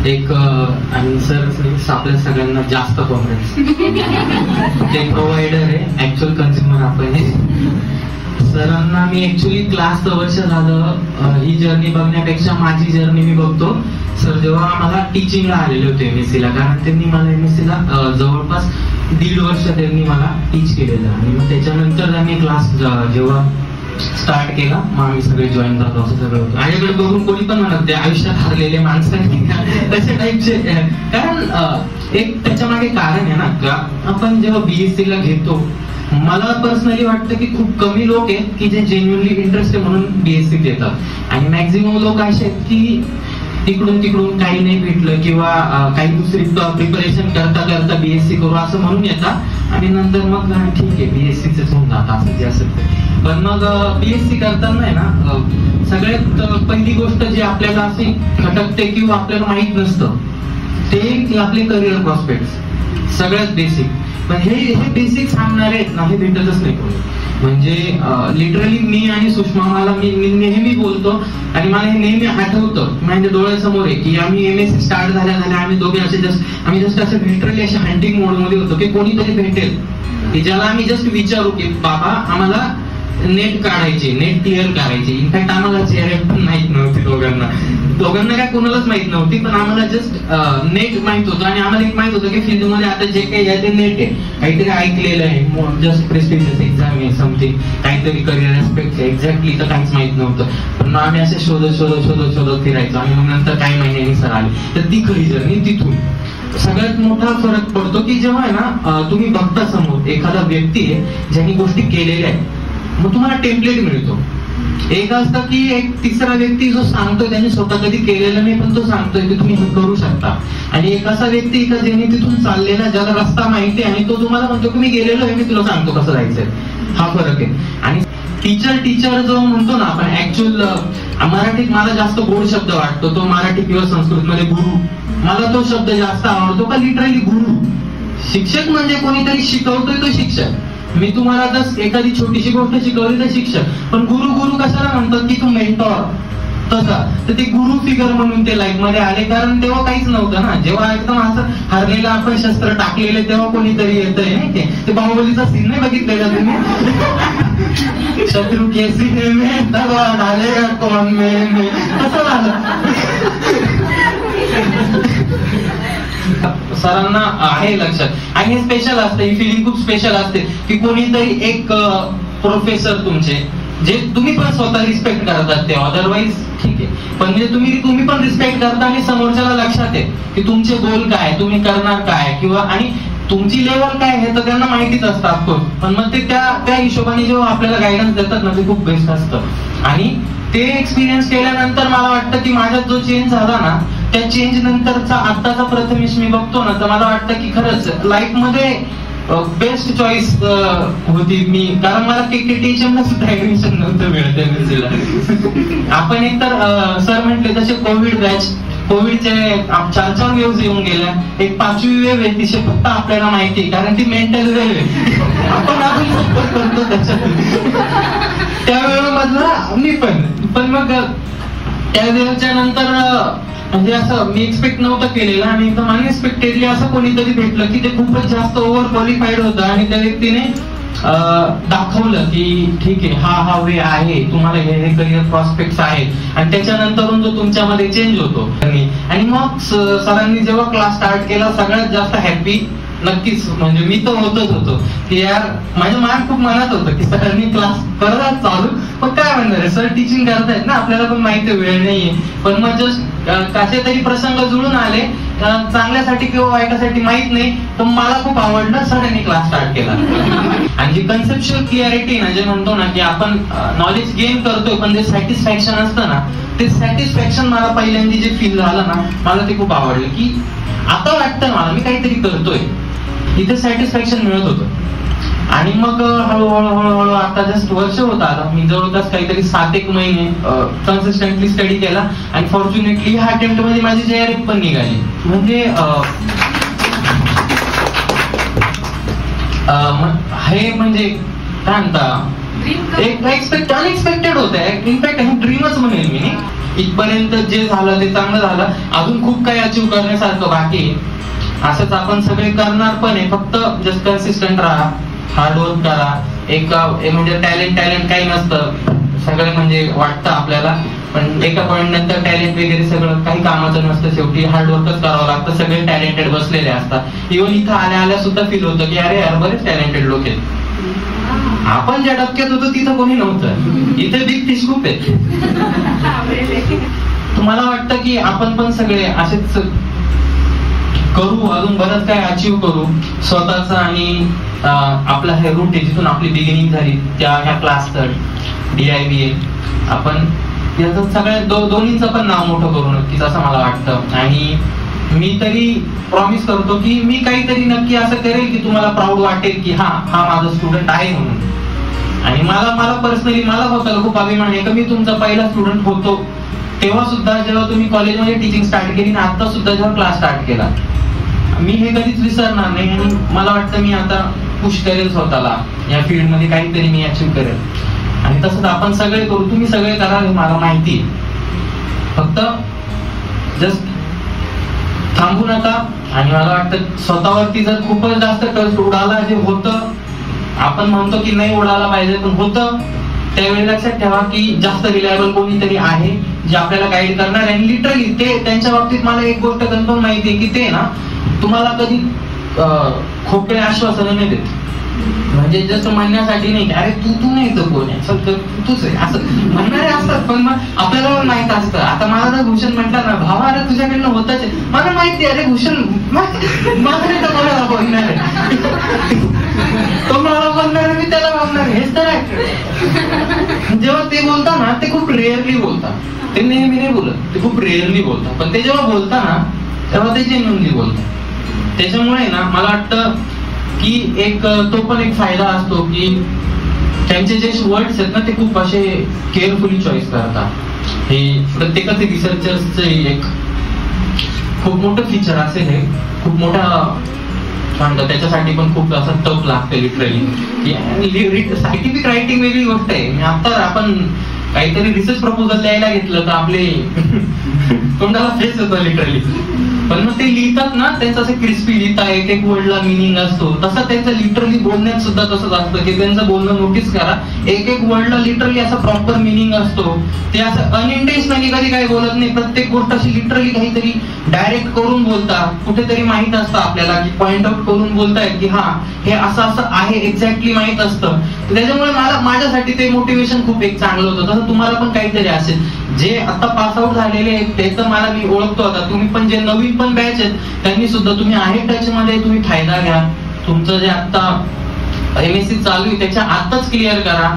एक आणि सर आपल्या सगळ्यांना जास्त कॉन्फिडन्स ते प्रोव्हायडर आहे, ऍक्च्युअल कन्झ्युमर आपण आहे. सरांना मी ऍक्च्युअली क्लास वर्ष झालं ही जर्नी बघण्यापेक्षा माझी जर्नी मी बघतो. सर जेव्हा मला टीचिंगला आलेले होते MSc ला, कारण त्यांनी मला MSc ला जवळपास 1.5 वर्ष त्यांनी मला टीच केलेलं आणि मग त्याच्यानंतर त्यांनी क्लास जेव्हा स्टार्ट केला मग आम्ही सगळे जॉईन झालो. असं सगळं होतं. माझ्याकडे बघून कोणी पण म्हणत ते आयुष्यात हरलेले माणसं तसे टाईपचे. कारण एक त्याच्या मागे कारण आहे ना, का आपण जेव्हा BSc ला घेतो, मला पर्सनली वाटतं की खूप कमी लोक आहेत की जे जेन्युअनली इंटरेस्ट आहे म्हणून BSc देतात आणि मॅक्झिमम लोक असे आहेत की तिकडून तिकडून काही नाही भेटलं किंवा काही दुसरी प्रिपरेशन करता करता BSc करू असं म्हणून येतात आणि नंतर मग ठीक आहे BScच होऊन जातं असं जे असेल ते. पण मग BSc करताना आहे ना, सगळ्यात पहिली गोष्ट जी आपल्याला अशी खटकते किंवा आपल्याला माहित नसतं ते आपले करिअर प्रॉस्पेक्ट सगळ्यात बेसिक. पण हे बेसिक सांगणारे आहेत ना, हे भेटतच नाही कोणी. म्हणजे लिटरली मी आणि सुषमा मला मी नेहमी बोलतो आणि मला हे नेहमी आठवतं माझ्या डोळ्यासमोर आहे की आम्ही MSc स्टार्ट झाल्या आम्ही दोघे असे आम्ही जस्ट असे लिटरली असे हंटिंग मोड मध्ये होतो की कोणीतरी भेटेल की ज्याला आम्ही जस्ट विचारू की बाबा आम्हाला नेट काढायची, नेट क्लिअर करायची. इनफॅक्ट आम्हाला चेहरे पण माहित नव्हते दोघांना काय कोणालाच माहित नव्हती, पण आम्हाला जस्ट नेट माहित होतं आणि आम्हाला एक माहित होतं की फील्ड मध्ये आता जे काही आहे ते नेट आहे, काहीतरी ऐकलेलं आहे, जस्ट प्रेस्टिजियस एक्झाम आहे, समथिंग काहीतरी करिअर ऍस्पेक्ट एक्झॅक्टली तर काहीच माहित नव्हतं. पण मग आम्ही असे शोधत फिरायचो आणि मग नंतर काही महिन्यांनी सर आले. तर ती खरी जर्नी तिथून सगळ्यात मोठा फरक पडतो की जेव्हा आहे ना तुम्ही बघता समोर एखादा व्यक्ती आहे ज्यांनी गोष्टी केलेल्या आहेत, मग तुम्हाला टेम्पलेट मिळतो. एक असतं की एक तिसरा व्यक्ती जो सांगतोय त्याने स्वतः कधी केलेलं नाही पण तो सांगतोय की तुम्ही हे करू शकता, आणि एक असा व्यक्ती का ज्याने तिथून चाललेला ज्याला रस्ता माहिती आहे आणि तो तुम्हाला म्हणतो की मी गेलेलो आहे, मी तुला सांगतो कसं जायचंय. हा फरक आहे. आणि टीचर जो म्हणतो ना आपण, ऍक्च्युअल मराठीत मला जास्त गोड शब्द वाटतो तो मराठी किंवा संस्कृतमध्ये गुरु, मला तो शब्द जास्त आवडतो. का लिटरली गुरु, शिक्षक म्हणजे कोणीतरी शिकवतोय तो शिक्षक. मी तुम्हाला जर एखादी छोटीशी गोष्ट शिकवली तर शिक्षक, पण गुरु कशाला म्हणतात की तू मेंटॉर तसा. तर ते गुरु फिगर म्हणून ते लाईफ मध्ये आले, कारण तेव्हा काहीच नव्हतं ना. जेव्हा एकदम असं हरलेलं आपण शस्त्र टाकलेले तेव्हा कोणीतरी येतंय नाही ते बाहुबलीचा सीन नाही बघितलेला तुम्ही, शत्रू के सीने में दबा डालेगा कौन में कसं झालं. सरांना आहे लक्षात. आणि हे स्पेशल असतं, ही फिलिंग खूप स्पेशल असते की कोणीतरी एक प्रोफेसर तुमचे जे तुम्ही पण स्वतः रिस्पेक्ट करतात ते, अदरवाईज ठीक आहे, पण जे तुम्ही पण रिस्पेक्ट करता आणि समोरच्याला लक्षात आहे की तुमचे गोल काय, तुम्ही करणार काय, किंवा आणि तुमची लेवल काय हे तर त्यांना माहितीच असतं ऑफकोर्स. पण मग ते त्या हिशोबाने जेव्हा आपल्याला गायडन्स देतात ना ते खूप बेस्ट असतं. आणि ते एक्सपिरियन्स केल्यानंतर मला वाटतं की माझ्यात जो चेंज झाला ना, त्या चेंज नंतरचा आत्ताचा प्रथमेश मी बघतो ना तर मला वाटतं की खरंच लाईफ मध्ये बेस्ट चॉईस होती मी, कारण मला KTHM ला सुद्धा ऍडमिशन नव्हतं मिळत MSc. आपण एकतर सर म्हटले तसे कोविड बॅच, कोविडचे 4 वेव्ह येऊन गेल्या, एक 5वी वेव्ह आहे तिचे फक्त आपल्याला माहिती कारण ती मेंटल वेव्ह आहे, आपण सपोर्ट करतो त्याच्यात. त्या वेळेमधला मी पण मग त्या वेळेच्या नंतर म्हणजे असं मी एक्सपेक्ट नव्हतं केलेलं आणि एकदम अनएक्सपेक्टेडली असं कोणीतरी भेटलं की ते खूपच जास्त ओव्हर क्वालिफाईड होतं आणि त्या व्यक्तीने दाखवलं की ठीक आहे हा वे आहे, तुम्हाला हे करिअर प्रॉस्पेक्ट्स आहेत. आणि त्याच्यानंतरून जो तुमच्यामध्ये चेंज होतो. आणि मग सरांनी जेव्हा क्लास स्टार्ट केला सगळ्यात जास्त हॅपी नक्कीच म्हणजे मी तर होतो की यार माझ्या मनात खूप मनात होतं की सरांनी क्लास करत चालू, पण काय म्हणणार आहे सर टीचिंग करतायत ना, आपल्याला पण माहिती वेळ नाहीये, पण मग जस्ट कसे तरी प्रसंग जुळून आले चांगल्यासाठी किंवा वाईटासाठी माहित नाही, पण मला खूप आवडलं सरांनी क्लास स्टार्ट केला. आणि जी कन्सेप्च्युअल क्लिअरिटी ना जे म्हणतो ना की आपण नॉलेज गेन करतोय पण जे सॅटिस्फॅक्शन असतं ना, ते सॅटिस्फॅक्शन मला पहिल्यांदा जे फील झालं ना मला ते खूप आवडलं की आता वाटतं मला मी काहीतरी करतोय, इथे सॅटिस्फॅक्शन मिळत होतं. आणि मग हळूहळू आता जस्ट वर्ष होत आलं, मी जवळपास काहीतरी 7-1 महिने कन्सिस्टंटली स्टडी केला आणि फॉर्च्युनेटली ह्या अटेम्प्ट मध्ये माझी JRF पण निघाली. म्हणजे हे म्हणजे काय म्हणता एक अनएक्सपेक्टेड होतं. इनफॅक्ट हे ड्रीमच म्हणेल मी. इथपर्यंत जे झालं ते चांगलं झालं, अजून खूप काही अचीव्ह करण्यासारखं बाकी आहे. असंच आपण सगळे करणार पण आहे, फक्त जस्ट कन्सिस्टंट राहा, हार्डवर्क करा. एक म्हणजे टॅलेंट काही नसतं, सगळे म्हणजे वाटतं आपल्याला, पण एका पॉईंट नंतर टॅलेंट वगैरे सगळं काही कामाचं नसतं. शेवटी हार्डवर्कच करावं लागतं. सगळे टॅलेंटेड बसलेले असतात. इव्हन इथं आल्या सुद्धा फील होतं की अरे यार बरेच टॅलेंटेड लोक आहेत. आपण ज्या टप्प्यात होतो तिथं कोणी नव्हतं, इथे बिग फिश खूप आहेत. तुम्हाला वाटतं की आपण पण सगळे असेच करू, अजून बरंच काय अचीव्ह करू स्वतःच, आणि आपला हे रूट आहे जिथून आपली बिगिनिंग झाली त्या ह्या क्लासचं DIBA, आपण याचं सगळ्या दोन्हीचं पण नाव मोठं करू नक्कीच असं मला वाटतं. आणि मी तरी प्रॉमिस करतो की मी काहीतरी नक्की असं करेल की तुम्हाला प्राऊड वाटेल की हा माझा स्टुडंट आहे म्हणून. आणि मला पर्सनली मला स्वतःला खूप अभिमान आहे की मी तुमचा पहिला स्टुडंट होतो तेव्हा सुद्धा, जेव्हा तुम्ही कॉलेजमध्ये टीचिंग स्टार्ट केली आणि आता सुद्धा जेव्हा क्लास स्टार्ट केला, मी हे कधीच विसरणार नाही. आणि मला वाटतं मी आता पुश करेल स्वतःला या फील्डमध्ये, काहीतरी मी अचीव्ह करेल. आणि तसंच आपण सगळे करू, तुम्ही सगळे करा हे मला माहिती आहे. फक्त जस्ट थांबू नका. आणि मला वाटतं स्वतःवरती जर खूपच जास्त ट्रस्ट उडाला, जे होतं आपण म्हणतो की नाही उडाला पाहिजे पण होतं, त्यावेळी लक्षात ठेवा की जास्त रिलायबल कोणीतरी आहे जे आपल्याला गाईड करणार आहे. आणि लिटरली ते त्यांच्या बाबतीत मला एक गोष्ट कन्फर्म माहिती आहे की ते ना तुम्हाला कधी खोटे आश्वासन नाही देत. म्हणजे जसं म्हणण्यासाठी नाही की अरे तू नाही तर कोण आहे, तूच आहे असं म्हणणारे असतात. पण मग आपल्याला पण माहित असतं. आता मला जर भूषण म्हटलं ना भावा अरे तुझ्याकडनं होतच आहे, मला माहिती आहे अरे भूषण माझ्याकडे तर कोणाला बोलणार आहे, तो मला बोलणार मी त्याला बोलणार, हेच तर आहे. जेव्हा ते बोलता ना ते खूप रेअरली बोलतात, ते नेहमी नाही बोलत, ते खूप रेअरली बोलतात. पण ते जेव्हा बोलता ना तेव्हा ते जेन्युइनली बोलतात. त्याच्यामुळे ना मला वाटतं की एक तो पण एक फायदा असतो की त्यांचे जे वर्ड्स आहेत ना ते खूप असे केअरफुली चॉईस करतात. हे प्रत्येकाचे रिसर्चर्सचे एक खूप मोठं फीचर असेल, हे खूप मोठा म्हणतात. त्याच्यासाठी पण खूप असं टफ लागतं लिटरली की सायंटिफिक रायटिंग वेगळी गोष्ट आहे. आता आपण काहीतरी रिसर्च प्रपोजल द्यायला घेतलं तर आपले तोंडाला फेस होतं लिटरली. पण मग ते लिहितात ना त्यांचं असं क्रिस्पी लिहिता, एक वर्डला मिनिंग असतो. तसं त्यांचं लिटरली बोलण्यात सुद्धा तसंच असतं की त्यांचं बोलणं नोटीस करा, एक वर्डला लिटरली असा प्रॉपर मिनिंग असतो. ते असं अनइंटेन्शनली कधी काही बोलत नाही, प्रत्येक गोष्ट अशी लिटरली काहीतरी डायरेक्ट करून बोलतात. कुठेतरी माहित असतं आपल्याला की पॉइंट आउट करून बोलतायत की हा हे असं असं आहे, एक्झॅक्टली माहित असतं. त्याच्यामुळे माझ्यासाठी ते मोटिवेशन खूप एक चांगलं होतं. तसं तुम्हाला पण काहीतरी असेल. जे आता पास आउट झालेले आहेत ते तर मला मी ओळखतो. आता तुम्ही पण जे नवीन पण बॅच आहेत त्यांनी सुद्धा तुम्ही आहे टच मध्ये, तुम्ही फायदा घ्या. तुमचं जे आता MSc चालू आहे त्याच्या आताच क्लिअर करा.